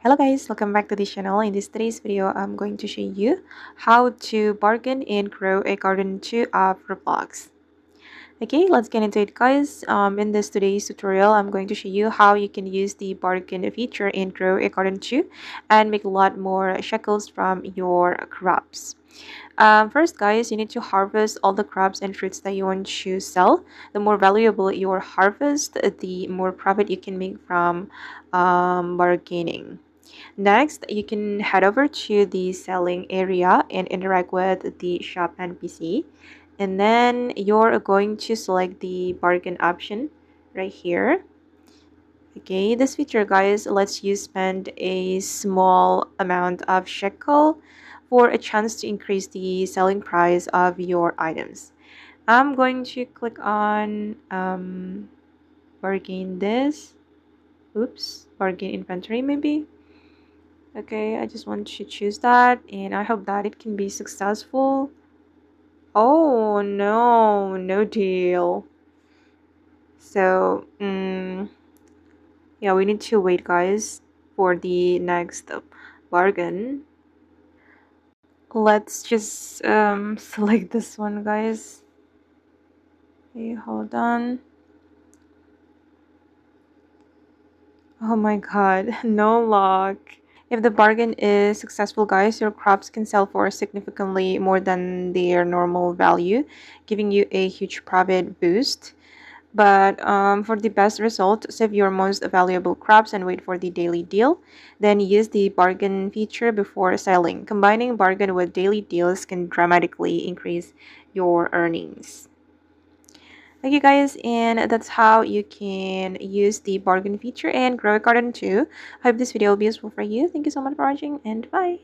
Hello guys, welcome back to this channel. In this today's video, I'm going to show you how to bargain and grow a garden 2 of Roblox. Okay, let's get into it guys. In this today's tutorial, I'm going to show you how you can use the bargain feature and grow a garden 2 and make a lot more shekels from your crops. First guys, you need to harvest all the crops and fruits that you want to sell. The more valuable your harvest, the more profit you can make from bargaining. Next, you can head over to the selling area and interact with the shop NPC. And then you're going to select the bargain option right here. Okay, this feature, guys, lets you spend a small amount of shekel for a chance to increase the selling price of your items. I'm going to click on bargain this. Oops, bargain inventory maybe. Okay, I just want to choose that and I hope that it can be successful. Oh no, no deal. So, yeah, we need to wait, guys, for the next bargain. Let's just select this one, guys. Okay, hold on. Oh my god, no luck. If the bargain is successful, guys, your crops can sell for significantly more than their normal value, giving you a huge profit boost. But for the best result, save your most valuable crops and wait for the daily deal. Then use the bargain feature before selling. Combining bargain with daily deals can dramatically increase your earnings. Okay guys, and that's how you can use the bargain feature and grow a garden too. I hope this video will be useful for you. Thank you so much for watching and bye.